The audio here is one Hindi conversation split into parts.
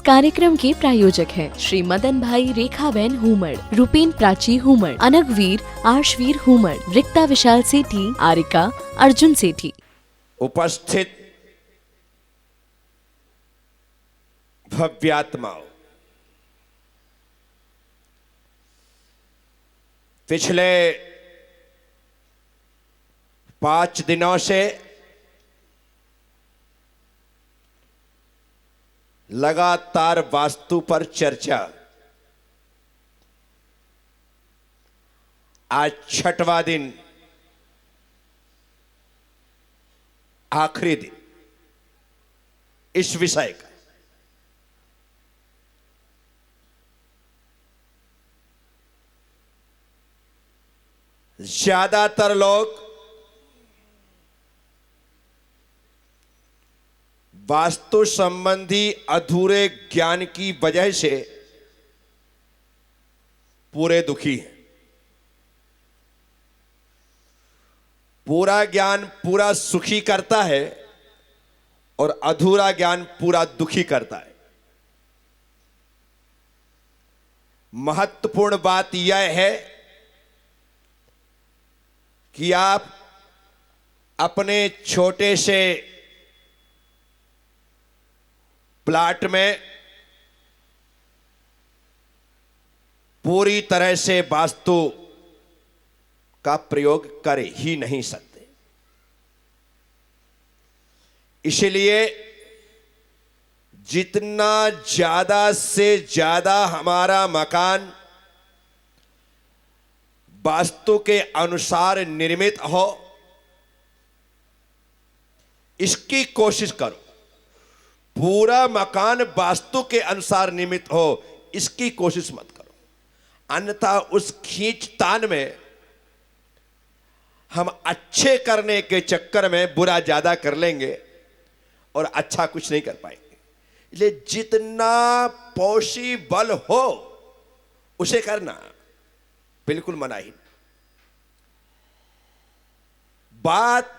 कार्यक्रम के प्रायोजक हैं श्री मदन भाई रेखाबेन हुमड़, रूपेन प्राची हुमड़, अनगवीर आर्शवीर हुमड़, रिक्ता विशाल सेठी, आरिका अर्जुन सेठी। उपस्थित भव्यात्माओं, पिछले 5 दिनों से लगातार वास्तु पर चर्चा। आज 6वां दिन, आखिरी दिन इस विषय का। ज्यादातर लोग वास्तु संबंधी अधूरे ज्ञान की वजह से पूरे दुखी हैं। पूरा ज्ञान पूरा सुखी करता है और अधूरा ज्ञान पूरा दुखी करता है। महत्वपूर्ण बात यह है कि आप अपने छोटे से प्लाट में पूरी तरह से वास्तु का प्रयोग कर ही नहीं सकते। इसलिए जितना ज्यादा से ज्यादा हमारा मकान वास्तु के अनुसार निर्मित हो, इसकी कोशिश करो। पूरा मकान वास्तु के अनुसार निर्मित हो, इसकी कोशिश मत करो। अन्यथा उस खींचतान में हम अच्छे करने के चक्कर में बुरा ज्यादा कर लेंगे और अच्छा कुछ नहीं कर पाएंगे। इसलिए जितना पॉसिबल हो उसे करना बिल्कुल मना ही। बात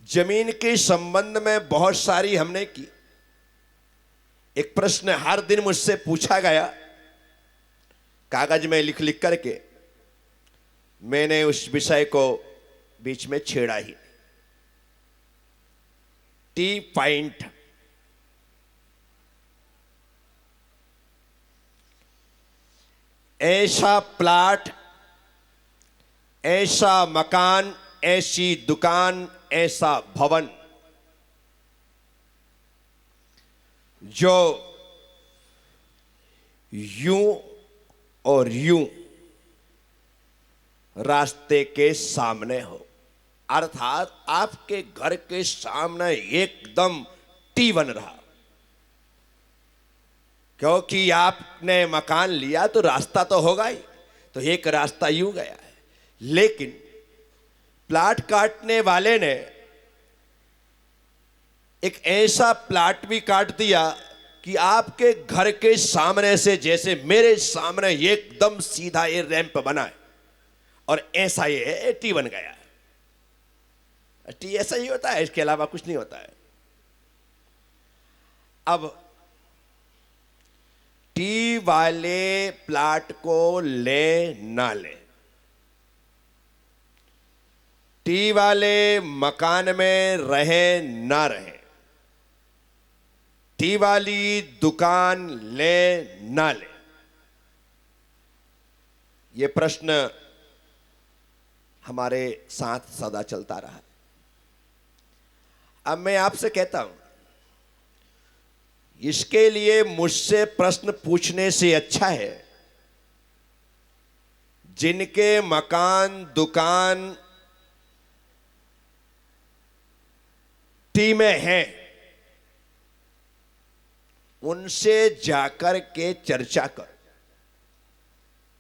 जमीन के संबंध में बहुत सारी हमने की। एक प्रश्न हर दिन मुझसे पूछा गया, कागज में लिख लिख करके मैंने उस विषय को बीच में छेड़ा ही। टी पॉइंट, ऐसा प्लाट, ऐसा मकान, ऐसी दुकान, ऐसा भवन जो यूं और यूं रास्ते के सामने हो, अर्थात आपके घर के सामने एकदम टी बन रहा। क्योंकि आपने मकान लिया तो रास्ता तो होगा ही, तो एक रास्ता यूं गया है। लेकिन प्लाट काटने वाले ने एक ऐसा प्लाट भी काट दिया कि आपके घर के सामने से, जैसे मेरे सामने एकदम सीधा ये रैंप बना है और ऐसा ये टी बन गया है। टी ऐसा ही होता है, इसके अलावा कुछ नहीं होता है। अब टी वाले प्लाट को ले ना ले, टी वाले मकान में रहे ना रहे, टी वाली दुकान ले ना ले, ये प्रश्न हमारे साथ सदा चलता रहा है। अब मैं आपसे कहता हूं, इसके लिए मुझसे प्रश्न पूछने से अच्छा है जिनके मकान दुकान टी में है, उनसे जाकर के चर्चा करो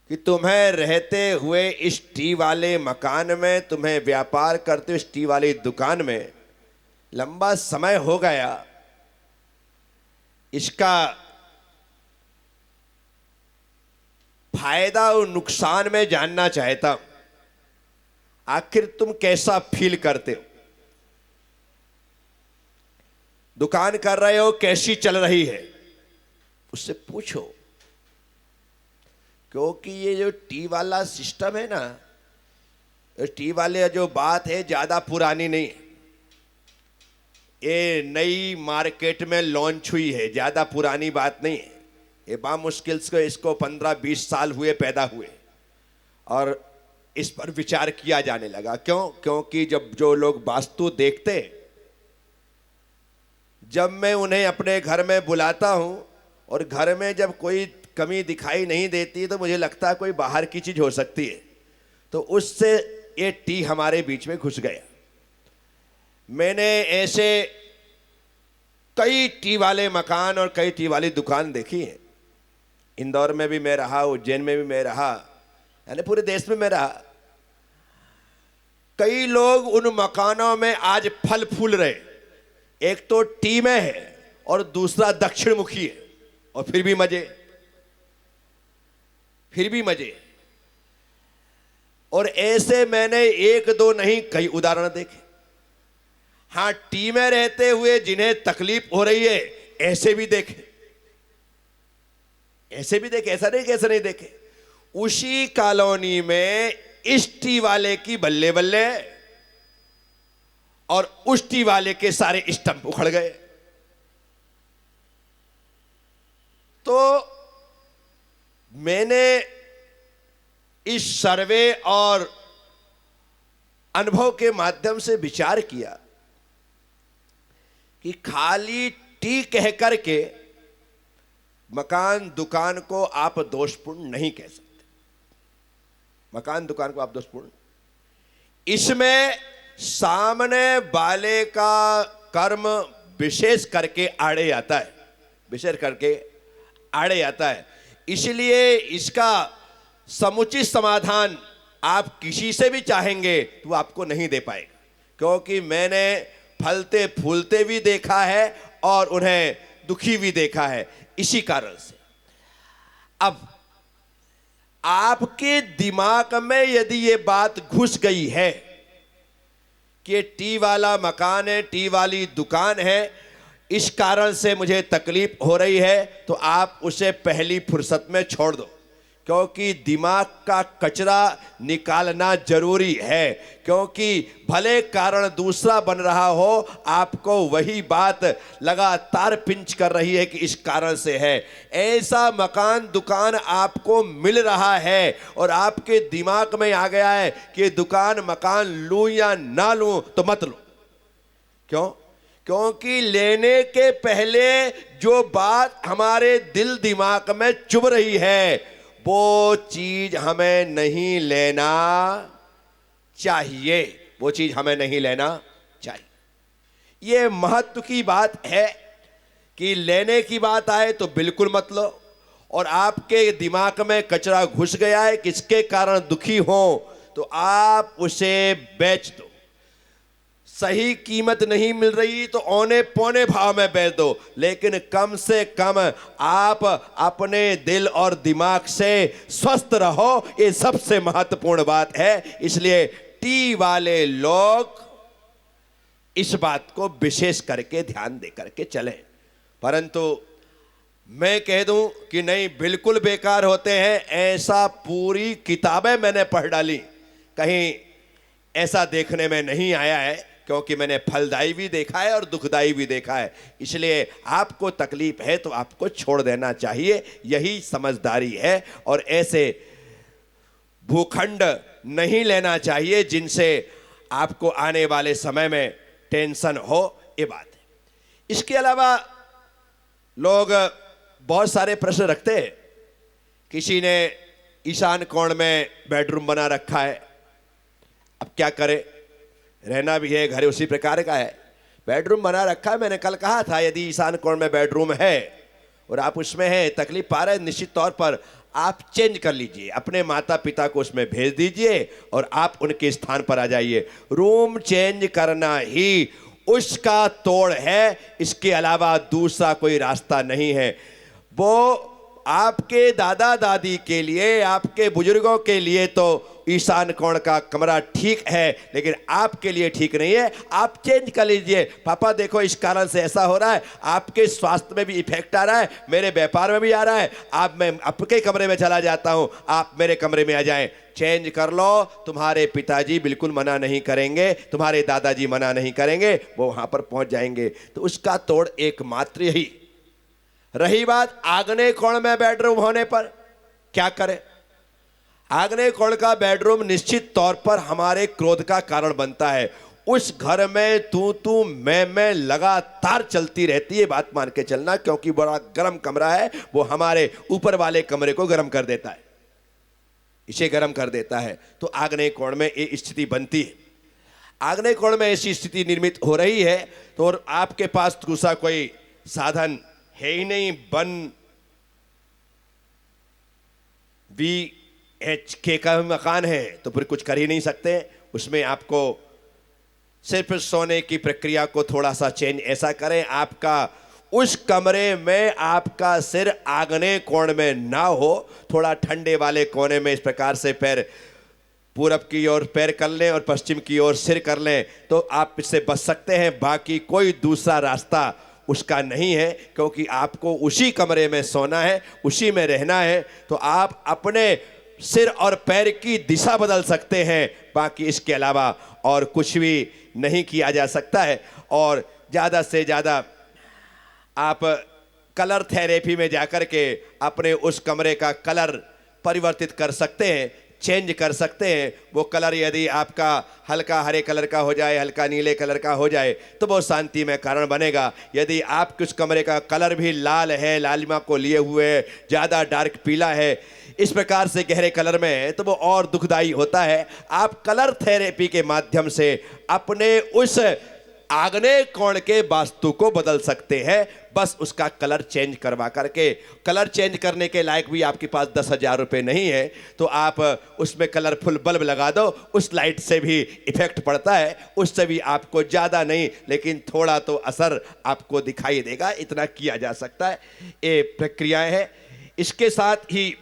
कि तुम्हें रहते हुए इस टी वाले मकान में, तुम्हें व्यापार करते हुए इस टी वाली दुकान में लंबा समय हो गया, इसका फायदा और नुकसान में जानना चाहता हूं। आखिर तुम कैसा फील करते हो? दुकान कर रहे हो, कैसी चल रही है, उससे पूछो। क्योंकि ये जो टी वाला सिस्टम है ना, टी वाले जो बात है ज्यादा पुरानी नहीं है, ये नई मार्केट में लॉन्च हुई है, ज्यादा पुरानी बात नहीं है। ये बामुश्किल से इसको 15-20 साल हुए पैदा हुए, और इस पर विचार किया जाने लगा। क्यों? क्योंकि जब जो लोग वास्तु देखते, जब मैं उन्हें अपने घर में बुलाता हूं और घर में जब कोई कमी दिखाई नहीं देती तो मुझे लगता है कोई बाहर की चीज हो सकती है, तो उससे ये टी हमारे बीच में घुस गया। मैंने ऐसे कई टी वाले मकान और कई टी वाली दुकान देखी है। इंदौर में भी मैं रहा, उज्जैन में भी मैं रहा, यानी पूरे देश में मैं रहा। कई लोग उन मकानों में आज फल फूल रहे, एक तो टी में है और दूसरा दक्षिण मुखी है, और फिर भी मजे, फिर भी मजे। और ऐसे मैंने एक दो नहीं कई उदाहरण देखे। हां, टी में रहते हुए जिन्हें तकलीफ हो रही है ऐसे भी देखे, ऐसे भी देखे, ऐसा नहीं कैसे नहीं देखे। उसी कॉलोनी में इस टी वाले की बल्ले बल्ले और उस टी वाले के सारे स्टंप उखड़ गए। तो मैंने इस सर्वे और अनुभव के माध्यम से विचार किया कि खाली टी कह करके मकान दुकान को आप दोषपूर्ण नहीं कह सकते। मकान दुकान को आप दोषपूर्ण, इसमें सामने वाले का कर्म विशेष करके आड़े आता है, विशेष करके आड़े आता है। इसलिए इसका समुचित समाधान आप किसी से भी चाहेंगे तो आपको नहीं दे पाएगा, क्योंकि मैंने फलते फूलते भी देखा है और उन्हें दुखी भी देखा है। इसी कारण से अब आपके दिमाग में यदि ये बात घुस गई है कि टी वाला मकान है, टी वाली दुकान है, इस कारण से मुझे तकलीफ हो रही है, तो आप उसे पहली फुर्सत में छोड़ दो, क्योंकि दिमाग का कचरा निकालना जरूरी है। क्योंकि भले कारण दूसरा बन रहा हो, आपको वही बात लगातार पिंच कर रही है कि इस कारण से है। ऐसा मकान दुकान आपको मिल रहा है और आपके दिमाग में आ गया है कि दुकान मकान लूं या ना लूं, तो मत लो। क्यों? क्योंकि लेने के पहले जो बात हमारे दिल दिमाग में चुभ रही है वो चीज हमें नहीं लेना चाहिए, वो चीज हमें नहीं लेना चाहिए। ये महत्व की बात है कि लेने की बात आए तो बिल्कुल मत लो, और आपके दिमाग में कचरा घुस गया है किसके कारण दुखी हो, तो आप उसे बेच दो। सही कीमत नहीं मिल रही तो औने पौने भाव में बेच दो, लेकिन कम से कम आप अपने दिल और दिमाग से स्वस्थ रहो, ये सबसे महत्वपूर्ण बात है। इसलिए टी वाले लोग इस बात को विशेष करके ध्यान दे करके चलें। परंतु मैं कह दूं कि नहीं, बिल्कुल बेकार होते हैं, ऐसा पूरी किताबें मैंने पढ़ डाली, कहीं ऐसा देखने में नहीं आया है, क्योंकि मैंने फलदायी भी देखा है और दुखदायी भी देखा है। इसलिए आपको तकलीफ है तो आपको छोड़ देना चाहिए, यही समझदारी है। और ऐसे भूखंड नहीं लेना चाहिए जिनसे आपको आने वाले समय में टेंशन हो, ये बात है। इसके अलावा लोग बहुत सारे प्रश्न रखते हैं। किसी ने ईशान कोण में बेडरूम बना रखा है, अब क्या करे, रहना भी है, घर उसी प्रकार का है, बेडरूम बना रखा है। मैंने कल कहा था यदि ईशान कोण में बेडरूम है और आप उसमें हैं, तकलीफ पा रहे हैं, निश्चित तौर पर आप चेंज कर लीजिए, अपने माता पिता को उसमें भेज दीजिए और आप उनके स्थान पर आ जाइए। रूम चेंज करना ही उसका तोड़ है, इसके अलावा दूसरा कोई रास्ता नहीं है। वो आपके दादा दादी के लिए, आपके बुजुर्गों के लिए तो ईशान कोण का कमरा ठीक है, लेकिन आपके लिए ठीक नहीं है। आप चेंज कर लीजिए। पापा देखो इस कारण से ऐसा हो रहा है, आपके स्वास्थ्य में भी इफेक्ट आ रहा है, मेरे व्यापार में भी आ रहा है। आप, मैं आपके कमरे में चला जाता हूं, आप मेरे कमरे में आ जाएं, चेंज कर लो। तुम्हारे पिताजी बिल्कुल मना नहीं करेंगे, तुम्हारे दादाजी मना नहीं करेंगे, वो वहां पर पहुंच जाएंगे। तो उसका तोड़ एकमात्र यही। रही बात आग्नेय कोण में बेडरूम होने पर, क्या करें? आग्नेय कोण का बेडरूम निश्चित तौर पर हमारे क्रोध का कारण बनता है। उस घर में तू मैं लगातार चलती रहती है, बात मान के चलना, क्योंकि बड़ा गर्म कमरा है, वो हमारे ऊपर वाले कमरे को गर्म कर देता है, इसे गर्म कर देता है। तो आग्नेय कोण में ये स्थिति बनती है। आग्नेय कोण में ऐसी स्थिति निर्मित हो रही है तो और आपके पास दूसरा कोई साधन है ही नहीं। वन BHK का मकान है तो फिर कुछ कर ही नहीं सकते। उसमें आपको सिर्फ सोने की प्रक्रिया को थोड़ा सा चेंज ऐसा करें, आपका उस कमरे में आपका सिर आग्नेय कोण में ना हो, थोड़ा ठंडे वाले कोने में इस प्रकार से पैर पूरब की ओर पैर कर लें और पश्चिम की ओर सिर कर लें, तो आप इससे बच सकते हैं। बाकी कोई दूसरा रास्ता उसका नहीं है, क्योंकि आपको उसी कमरे में सोना है, उसी में रहना है। तो आप अपने सिर और पैर की दिशा बदल सकते हैं, बाकी इसके अलावा और कुछ भी नहीं किया जा सकता है। और ज़्यादा से ज़्यादा आप कलर थेरेपी में जाकर के अपने उस कमरे का कलर परिवर्तित कर सकते हैं, चेंज कर सकते हैं। वो कलर यदि आपका हल्का हरे कलर का हो जाए, हल्का नीले कलर का हो जाए, तो वो शांति में कारण बनेगा। यदि आपके उस कमरे का कलर भी लाल है, लालिमा को लिए हुए, ज़्यादा डार्क पीला है, इस प्रकार से गहरे कलर में है, तो वो और दुखदाई होता है। आप कलर थेरेपी के माध्यम से अपने उस आग्नेय कोण के वास्तु को बदल सकते हैं, बस उसका कलर चेंज करवा करके। कलर चेंज करने के लायक भी आपके पास 10,000 रुपये नहीं है, तो आप उसमें कलरफुल बल्ब लगा दो, उस लाइट से भी इफेक्ट पड़ता है, उससे भी आपको ज़्यादा नहीं लेकिन थोड़ा तो असर आपको दिखाई देगा, इतना किया जा सकता है। ये प्रक्रियाएं हैं। इसके साथ ही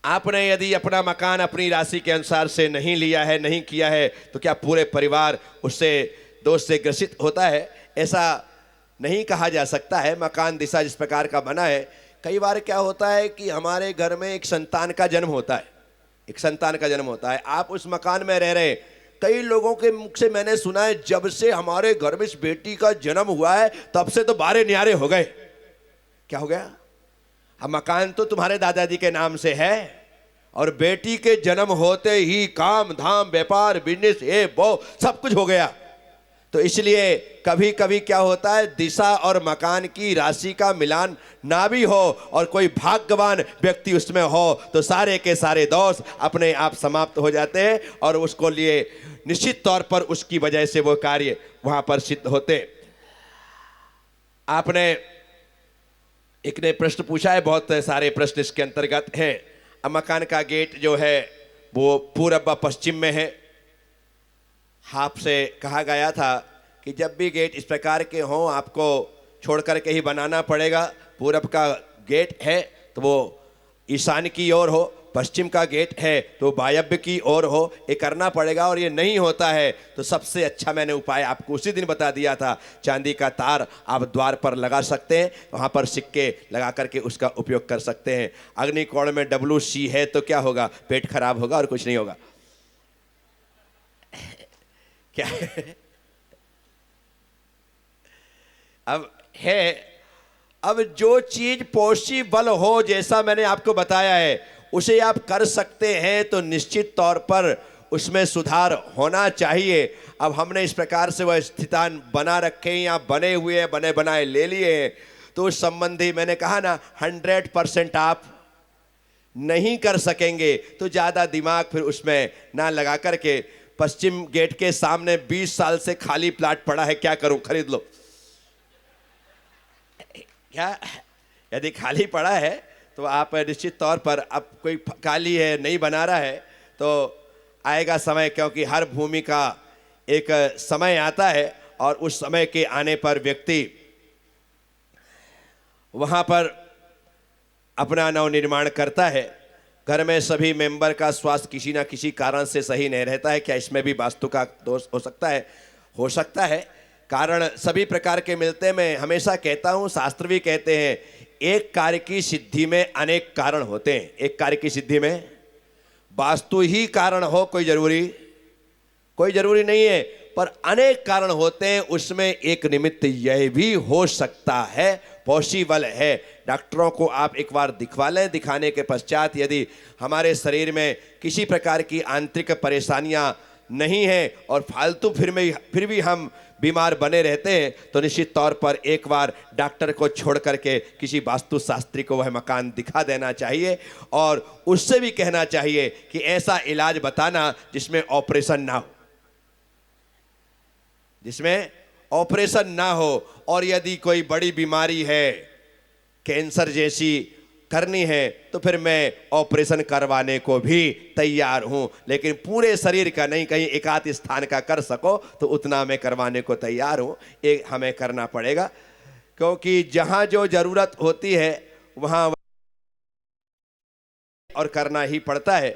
आपने यदि अपना मकान अपनी राशि के अनुसार से नहीं लिया है, नहीं किया है, तो क्या पूरे परिवार उससे दोष से ग्रसित होता है? ऐसा नहीं कहा जा सकता है। मकान दिशा जिस प्रकार का बना है, कई बार क्या होता है कि हमारे घर में एक संतान का जन्म होता है, एक संतान का जन्म होता है। आप उस मकान में रह रहे हैं, कई लोगों के मुख से मैंने सुना है, जब से हमारे घर में इस बेटी का जन्म हुआ है तब से तो बारे न्यारे हो गए। क्या हो गया? अब मकान तो तुम्हारे दादाजी के नाम से है और बेटी के जन्म होते ही काम धाम व्यापार बिजनेस ये वो सब कुछ हो गया। तो इसलिए कभी कभी क्या होता है, दिशा और मकान की राशि का मिलान ना भी हो और कोई भाग्यवान व्यक्ति उसमें हो, तो सारे के सारे दोष अपने आप समाप्त हो जाते हैं और उसको लिए निश्चित तौर पर उसकी वजह से वो कार्य वहां पर सिद्ध होते। आपने एक ने प्रश्न पूछा है, बहुत सारे प्रश्न इसके अंतर्गत हैं। अब मकान का गेट जो है वो पूरब व पश्चिम में है। आपसे कहा गया था कि जब भी गेट इस प्रकार के हों आपको छोड़ कर के ही बनाना पड़ेगा। पूरब का गेट है तो वो ईशान की ओर हो, पश्चिम का गेट है तो वायव्य की ओर हो, ये करना पड़ेगा। और ये नहीं होता है तो सबसे अच्छा मैंने उपाय आपको उसी दिन बता दिया था, चांदी का तार आप द्वार पर लगा सकते हैं, वहाँ पर सिक्के लगा करके उसका उपयोग कर सकते हैं। अग्नि कोण में WC है तो क्या होगा? पेट खराब होगा और कुछ नहीं होगा। क्या अब है, अब जो चीज पॉसिबल हो, जैसा मैंने आपको बताया है उसे आप कर सकते हैं, तो निश्चित तौर पर उसमें सुधार होना चाहिए। अब हमने इस प्रकार से वह स्थितान बना रखे हैं या बने हुए हैं, बने बनाए ले लिए हैं, तो उस संबंधी मैंने कहा ना 100% आप नहीं कर सकेंगे, तो ज़्यादा दिमाग फिर उसमें ना लगा करके। पश्चिम गेट के सामने 20 साल से खाली प्लाट पड़ा है, क्या करूं? खरीद लो। क्या यदि खाली पड़ा है तो आप निश्चित तौर पर, अब कोई खाली है नहीं बना रहा है तो आएगा समय, क्योंकि हर भूमि का एक समय आता है और उस समय के आने पर व्यक्ति वहाँ पर अपना नवनिर्माण करता है, घर में सभी मेंबर का स्वास्थ्य किसी ना किसी कारण से सही नहीं रहता है, क्या इसमें भी वास्तु का दोष हो सकता है? हो सकता है। कारण सभी प्रकार के मिलते हैं। मैं हमेशा कहता हूँ, शास्त्र भी कहते हैं, एक कार्य की सिद्धि में अनेक कारण होते हैं। एक कार्य की सिद्धि में वास्तु ही कारण हो कोई जरूरी नहीं है, पर अनेक कारण होते हैं। उसमें एक निमित्त यह भी हो सकता है, पॉसिबल है। डॉक्टरों को आप एक बार दिखवा लें। दिखाने के पश्चात यदि हमारे शरीर में किसी प्रकार की आंतरिक परेशानियां नहीं है और फालतू फिर भी हम बीमार बने रहते हैं, तो निश्चित तौर पर एक बार डॉक्टर को छोड़ करके किसी वास्तुशास्त्री को वह मकान दिखा देना चाहिए और उससे भी कहना चाहिए कि ऐसा इलाज बताना जिसमें ऑपरेशन ना हो। और यदि कोई बड़ी बीमारी है, कैंसर जैसी करनी है, तो फिर मैं ऑपरेशन करवाने को भी तैयार हूं, लेकिन पूरे शरीर का नहीं, कहीं एक आध स्थान का कर सको तो उतना मैं करवाने को तैयार हूं। एक हमें करना पड़ेगा, क्योंकि जहां जो जरूरत होती है वहां और करना ही पड़ता है,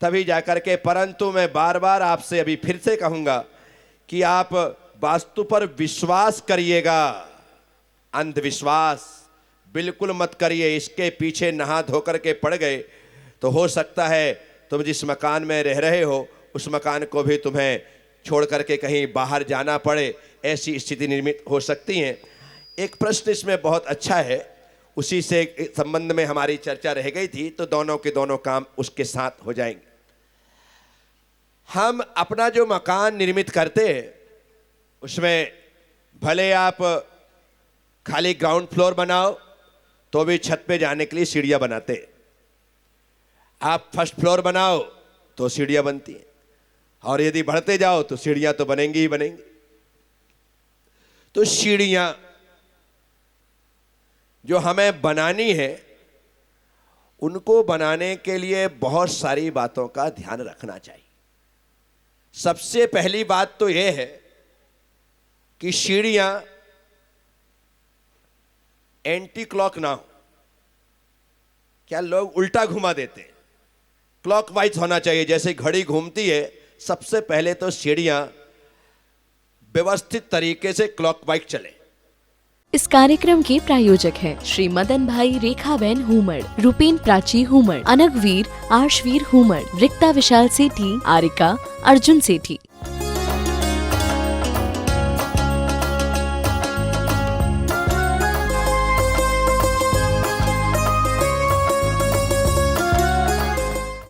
तभी जाकर के। परंतु मैं बार बार आपसे अभी फिर से कहूंगा कि आप वास्तु पर विश्वास करिएगा, अंधविश्वास बिल्कुल मत करिए। इसके पीछे नहा धोकर के पड़ गए तो हो सकता है तुम जिस मकान में रह रहे हो उस मकान को भी तुम्हें छोड़ करके कहीं बाहर जाना पड़े, ऐसी स्थिति निर्मित हो सकती है। एक प्रश्न इसमें बहुत अच्छा है, उसी से संबंध में हमारी चर्चा रह गई थी, तो दोनों के दोनों काम उसके साथ हो जाएंगे। हम अपना जो मकान निर्मित करते हैं उसमें भले आप खाली ग्राउंड फ्लोर बनाओ तो भी छत पे जाने के लिए सीढ़ियां बनाते हैं। आप फर्स्ट फ्लोर बनाओ तो सीढ़ियां बनती हैं, और यदि बढ़ते जाओ तो सीढ़ियां तो बनेंगी ही बनेंगी। तो सीढ़ियां जो हमें बनानी है, उनको बनाने के लिए बहुत सारी बातों का ध्यान रखना चाहिए। सबसे पहली बात तो यह है कि सीढ़ियां एंटी क्लॉक ना हो। क्या लोग उल्टा घुमा देते हैं? क्लॉकवाइज होना चाहिए, जैसे घड़ी घूमती है। सबसे पहले तो सीढ़ियां व्यवस्थित तरीके से क्लॉकवाइज चले। इस कार्यक्रम के प्रायोजक हैं श्री मदन भाई रेखाबेन हुमड़, रूपेन प्राची हुमड़, अनगवीर आर्शवीर हुमड़, रिक्ता विशाल सेठी, आरिका अर्जुन सेठी।